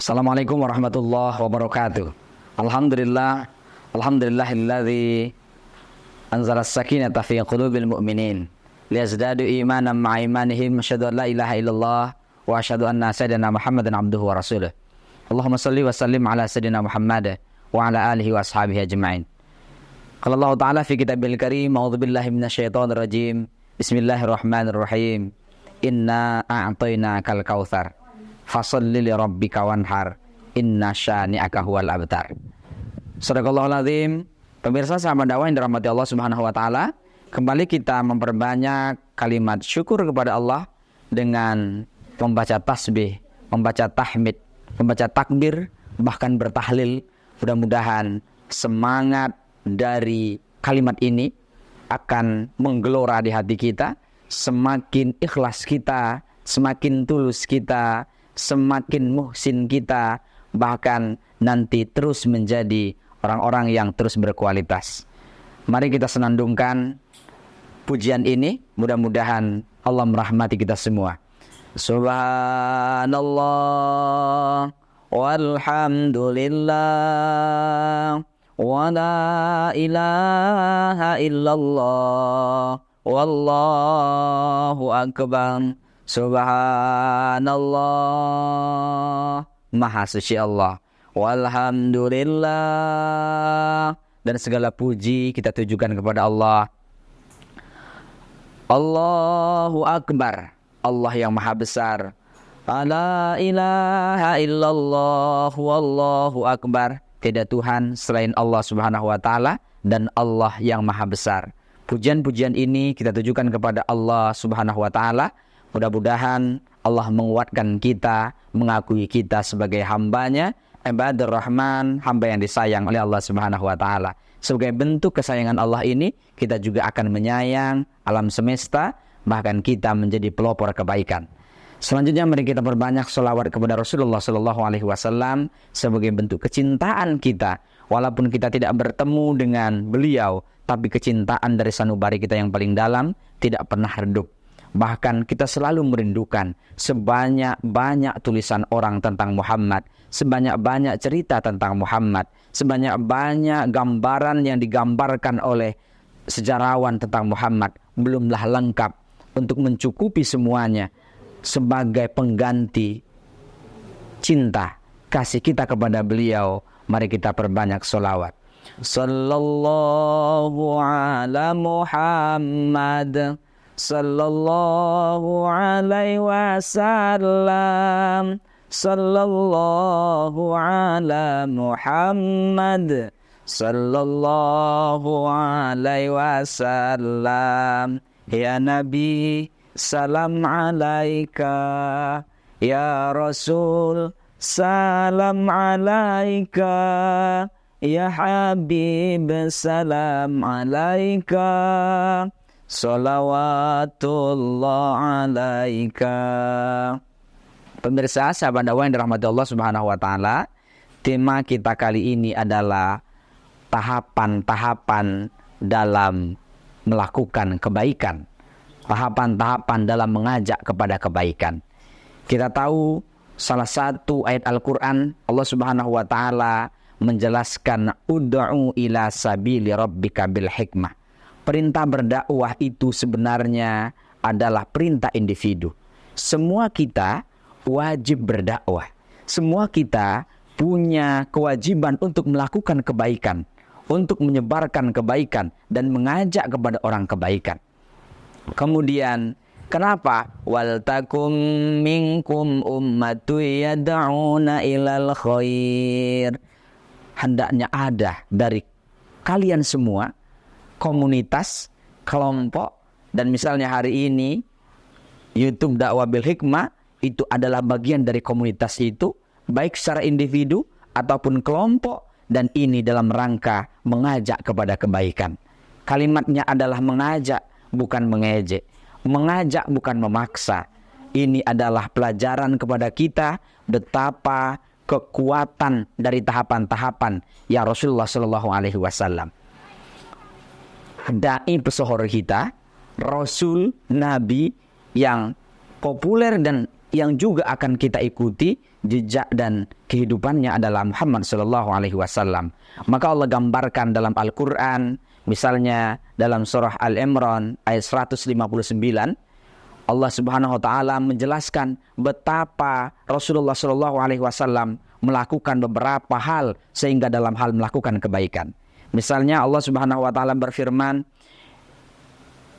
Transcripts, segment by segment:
Assalamualaikum warahmatullahi wabarakatuh. Alhamdulillah, alhamdulillahilladzi anzala as-sakinata fi qulubil mu'minin liyazdadu imanan ma'a imanihim, asyhadu an la ilaha illallah wa asyhadu anna sayyidina Muhammadan abduhu wa rasuluh. Allahumma shalli wa sallim ala sayyidina Muhammad wa ala alihi wa ashabihi ajma'in. Qala Allah Ta'ala fi kitabil karim, a'udzu billahi minasyaitonir rajim. Bismillahirrahmanirrahim. Inna a'tainakal kautsar fasholli li rabbika wanhar inna syani'aka huwal abtar. Shadaqallahul azim. Pemirsa sahabat dakwah yang dirahmati Allah Subhanahu wa taala, kembali kita memperbanyak kalimat syukur kepada Allah dengan membaca tasbih, membaca tahmid, membaca takbir, bahkan bertahlil. Mudah-mudahan semangat dari kalimat ini akan menggelora di hati kita, semakin ikhlas kita, semakin tulus kita, semakin muhsin kita, bahkan nanti terus menjadi orang-orang yang terus berkualitas. Mari kita senandungkan pujian ini, mudah-mudahan Allah merahmati kita semua. Subhanallah walhamdulillah wa la ilaha illallah wallahu akbar. Subhanallah, Maha Suci Allah. Walhamdulillah, dan segala puji kita tujukan kepada Allah. Allahu Akbar, Allah yang Maha Besar. La ilaha illallah wallahu akbar. Tidak Tuhan selain Allah Subhanahu wa taala dan Allah yang Maha Besar. Pujian-pujian ini kita tujukan kepada Allah Subhanahu wa taala. Mudah-mudahan Allah menguatkan kita, mengakui kita sebagai hambanya, ibadur rahman, hamba yang disayang oleh Allah Subhanahu wa taala. Sebagai bentuk kesayangan Allah ini, kita juga akan menyayang alam semesta, bahkan kita menjadi pelopor kebaikan. Selanjutnya mari kita perbanyak sholawat kepada Rasulullah Sallallahu Alaihi Wasallam sebagai bentuk kecintaan kita. Walaupun kita tidak bertemu dengan beliau, tapi kecintaan dari sanubari kita yang paling dalam tidak pernah redup. Bahkan kita selalu merindukan sebanyak-banyak tulisan orang tentang Muhammad, sebanyak-banyak cerita tentang Muhammad, sebanyak-banyak gambaran yang digambarkan oleh sejarawan tentang Muhammad, belumlah lengkap untuk mencukupi semuanya sebagai pengganti cinta, kasih kita kepada beliau. Mari kita perbanyak sholawat. Sallallahu ala Muhammad, sallallahu alaihi wasallam, sallallahu ala Muhammad, sallallahu alaihi wasallam. Ya Nabi, salam alaika. Ya Rasul, salam alaika. Ya Habib, salam alaika. Salawatullah alaika. Pemirsa sahabat dakwah yang dirahmati Allah Subhanahu wa taala, tema kita kali ini adalah tahapan-tahapan dalam melakukan kebaikan. Tahapan-tahapan dalam mengajak kepada kebaikan. Kita tahu salah satu ayat Al-Qur'an Allah Subhanahu wa taala menjelaskan ud'u ila sabili rabbika bil hikmah. Perintah berdakwah itu sebenarnya adalah perintah individu. Semua kita wajib berdakwah. Semua kita punya kewajiban untuk melakukan kebaikan, untuk menyebarkan kebaikan dan mengajak kepada orang kebaikan. Kemudian kenapa? Wal takum minkum ummatu yad'una ilal khair. Hendaknya ada dari kalian semua komunitas, kelompok, dan misalnya hari ini YouTube Dakwah Bil Hikmah itu adalah bagian dari komunitas itu, baik secara individu ataupun kelompok, dan ini dalam rangka mengajak kepada kebaikan. Kalimatnya adalah mengajak, bukan mengejek. Mengajak bukan memaksa. Ini adalah pelajaran kepada kita betapa kekuatan dari tahapan-tahapan ya Rasulullah Sallallahu Alaihi Wasallam. Dai pesohor kita, Rasul, Nabi yang populer dan yang juga akan kita ikuti jejak dan kehidupannya adalah Muhammad sallallahu alaihi wasallam. Maka Allah gambarkan dalam Al-Qur'an, misalnya dalam surah Al-Imran ayat 159, Allah Subhanahu wa taala menjelaskan betapa Rasulullah sallallahu alaihi wasallam melakukan beberapa hal sehingga dalam hal melakukan kebaikan. Misalnya Allah Subhanahu wa taala berfirman,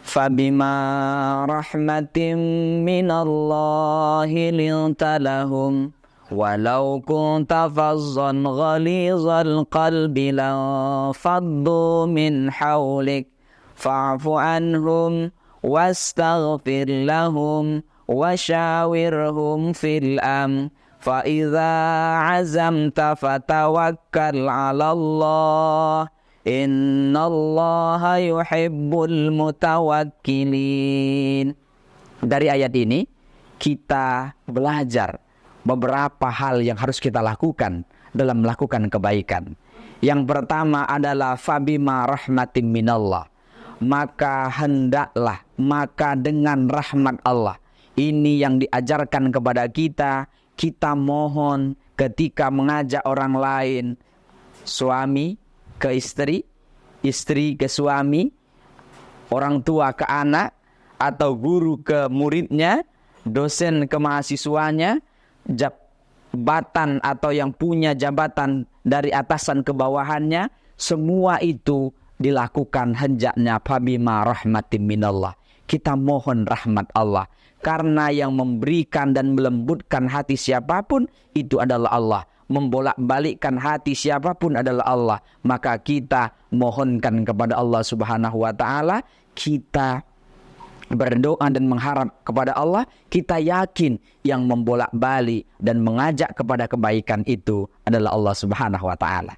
فَبِمَا رَحْمَةٍ مِّنَ اللَّهِ لِنْتَ لَهُمْ وَلَوْ كُنْتَ فَظًّا غَلِيظَ الْقَلْبِ لَانفَضُّوا مِنْ حَوْلِكَ فَاعْفُ عَنْهُمْ وَاسْتَغْفِرْ لَهُمْ وَشَاوِرْهُمْ فِي الْأَمْرِ فَإِذَا عَزَمْتَ فَتَوَكَّلْ عَلَى اللَّهِ Innallaha yuhibbul mutawakkilin. Dari ayat ini kita belajar beberapa hal yang harus kita lakukan dalam melakukan kebaikan. Yang pertama adalah fabima rahmatin minallah. Maka hendaklah, maka dengan rahmat Allah. Ini yang diajarkan kepada kita. Kita mohon ketika mengajak orang lain, suami ke istri, istri ke suami, orang tua ke anak, atau guru ke muridnya, dosen ke mahasiswanya, jabatan atau yang punya jabatan dari atasan ke bawahannya, semua itu dilakukan hendaknya fabima rahmatin minallah. Kita mohon rahmat Allah, karena yang memberikan dan melembutkan hati siapapun itu adalah Allah. Membolak-balikkan hati siapapun adalah Allah. Maka kita mohonkan kepada Allah Subhanahu wa taala, kita berdoa dan mengharap kepada Allah, kita yakin yang membolak-balik dan mengajak kepada kebaikan itu adalah Allah Subhanahu wa taala.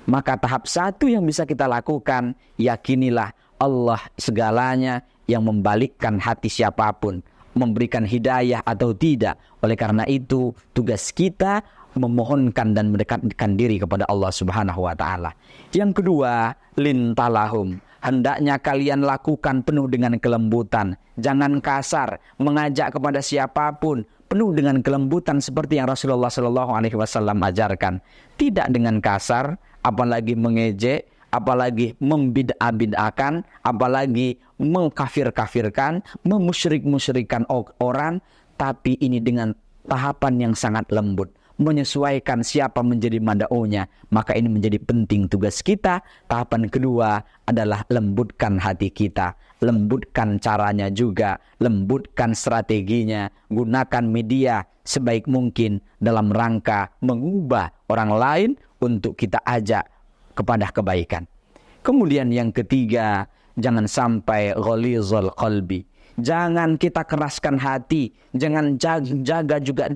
Maka tahap satu yang bisa kita lakukan, yakinilah Allah segalanya yang membalikkan hati siapapun, memberikan hidayah atau tidak. Oleh karena itu, tugas kita memohonkan dan mendekatkan diri kepada Allah Subhanahu wa taala. Yang kedua, lintalahum. Hendaknya kalian lakukan penuh dengan kelembutan. Jangan kasar, mengajak kepada siapapun penuh dengan kelembutan seperti yang Rasulullah sallallahu alaihi wasallam ajarkan. Tidak dengan kasar, apalagi mengejek, apalagi membid'ah-bid'ahkan, apalagi mengkafir-kafirkan, memusyrik-musyrikkan orang, tapi ini dengan tahapan yang sangat lembut, menyesuaikan siapa menjadi mad'unya. Maka ini menjadi penting tugas kita. Tahapan kedua adalah lembutkan hati kita, lembutkan caranya juga, lembutkan strateginya, gunakan media sebaik mungkin dalam rangka mengubah orang lain untuk kita ajak kepada kebaikan. Kemudian yang ketiga, jangan sampai ghalizul qalbi. Jangan kita keraskan hati, jangan juga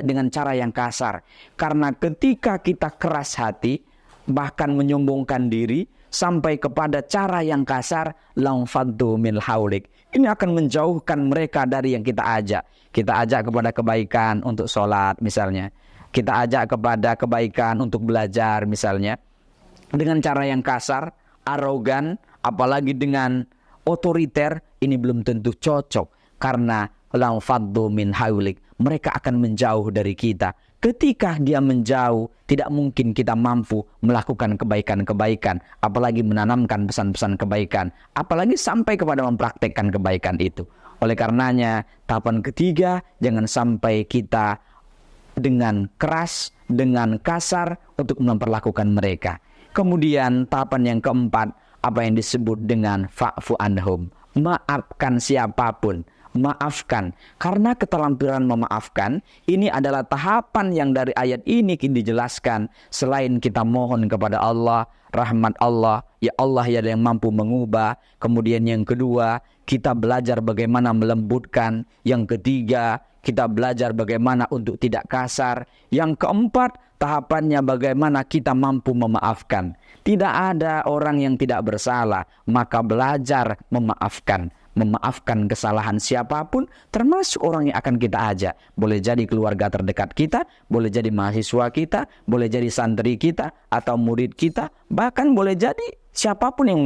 dengan cara yang kasar. Karena ketika kita keras hati, bahkan menyombongkan diri sampai kepada cara yang kasar, lanfaddu min haulik. Ini akan menjauhkan mereka dari yang kita ajak. Kita ajak kepada kebaikan untuk sholat misalnya. Kita ajak kepada kebaikan untuk belajar misalnya. Dengan cara yang kasar, arogan, apalagi dengan otoriter, ini belum tentu cocok. Karena lanfaddu min haulik, mereka akan menjauh dari kita. Ketika dia menjauh, tidak mungkin kita mampu melakukan kebaikan-kebaikan, apalagi menanamkan pesan-pesan kebaikan, apalagi sampai kepada mempraktekkan kebaikan itu. Oleh karenanya, tahapan ketiga, jangan sampai kita dengan keras, dengan kasar untuk memperlakukan mereka. Kemudian tahapan yang keempat, apa yang disebut dengan fa'fu anhum. Maafkan siapapun, maafkan. Karena keterampilan memaafkan ini adalah tahapan yang dari ayat ini dijelaskan. Selain kita mohon kepada Allah, rahmat Allah, ya Allah ya yang mampu mengubah. Kemudian yang kedua, kita belajar bagaimana melembutkan. Yang ketiga, kita belajar bagaimana untuk tidak kasar. Yang keempat, tahapannya bagaimana kita mampu memaafkan. Tidak ada orang yang tidak bersalah, maka belajar memaafkan. Memaafkan kesalahan siapapun, termasuk orang yang akan kita ajak. Boleh jadi keluarga terdekat kita, boleh jadi mahasiswa kita, boleh jadi santri kita, atau murid kita, bahkan boleh jadi siapapun yang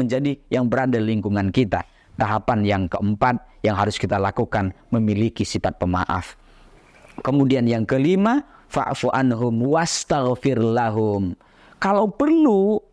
berada di lingkungan kita. Tahapan yang keempat yang harus kita lakukan, memiliki sifat pemaaf. Kemudian yang kelima, fa'fu anhum wastaghfir lahum. Kalau perlu,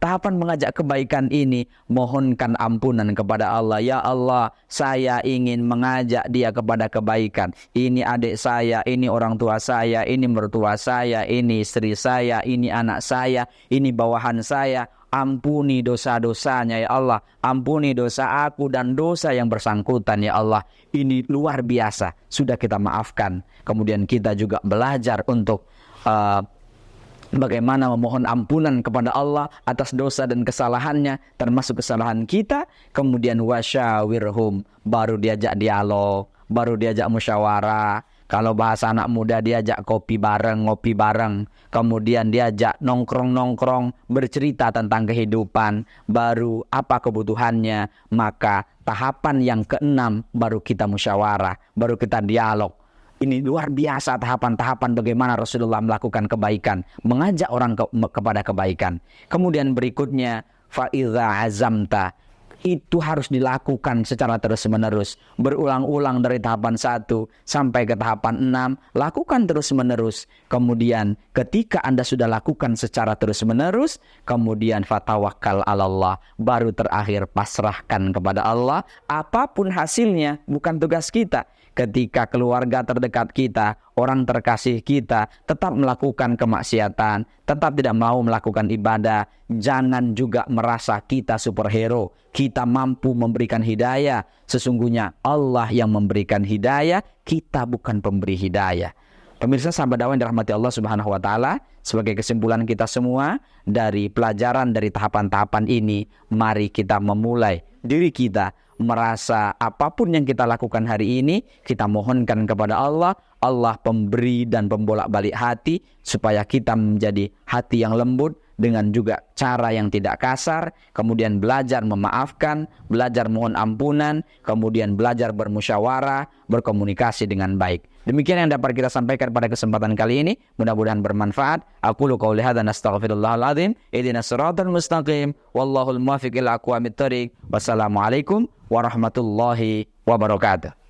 tahapan mengajak kebaikan ini, mohonkan ampunan kepada Allah. Ya Allah, saya ingin mengajak dia kepada kebaikan. Ini adik saya, ini orang tua saya, ini mertua saya, ini istri saya, ini anak saya, ini bawahan saya. Ampuni dosa-dosanya ya Allah. Ampuni dosa aku dan dosa yang bersangkutan ya Allah. Ini luar biasa. Sudah kita maafkan. Kemudian kita juga belajar untuk bagaimana memohon ampunan kepada Allah atas dosa dan kesalahannya, termasuk kesalahan kita. Kemudian wasyawirhum, baru diajak dialog, baru diajak musyawarah. Kalau bahasa anak muda diajak kopi bareng, ngopi bareng. Kemudian diajak nongkrong-nongkrong, bercerita tentang kehidupan. Baru apa kebutuhannya. Maka tahapan yang keenam baru kita musyawarah, baru kita dialog. Ini luar biasa tahapan-tahapan bagaimana Rasulullah melakukan kebaikan, mengajak orang kepada kebaikan. Kemudian berikutnya, fa'idha azamta, itu harus dilakukan secara terus-menerus, berulang-ulang dari tahapan 1 sampai ke tahapan 6, lakukan terus-menerus. Kemudian ketika Anda sudah lakukan secara terus-menerus, kemudian fatawakkal 'alallah, baru terakhir pasrahkan kepada Allah. Apapun hasilnya bukan tugas kita. Ketika keluarga terdekat kita, orang terkasih kita tetap melakukan kemaksiatan, tetap tidak mau melakukan ibadah, jangan juga merasa kita superhero, kita mampu memberikan hidayah. Sesungguhnya Allah yang memberikan hidayah, kita bukan pemberi hidayah. Pemirsa sahabat dakwah yang dirahmati Allah Subhanahu wa taala, sebagai kesimpulan kita semua dari pelajaran dari tahapan-tahapan ini, mari kita memulai diri kita merasa apapun yang kita lakukan hari ini, kita mohonkan kepada Allah. Allah pemberi dan pembolak-balik hati, supaya kita menjadi hati yang lembut dengan juga cara yang tidak kasar. Kemudian belajar memaafkan, belajar mohon ampunan, kemudian belajar bermusyawarah, berkomunikasi dengan baik. Demikian yang dapat kita sampaikan pada kesempatan kali ini. Mudah-mudahan bermanfaat. Aqulu qouli hadza nastaghfirullahal azim. Ihdinas siratal mustaqim. Wallahul muwaffiq ila aqwamit thoriq. Wassalamualaikum warahmatullahi wabarakatuh.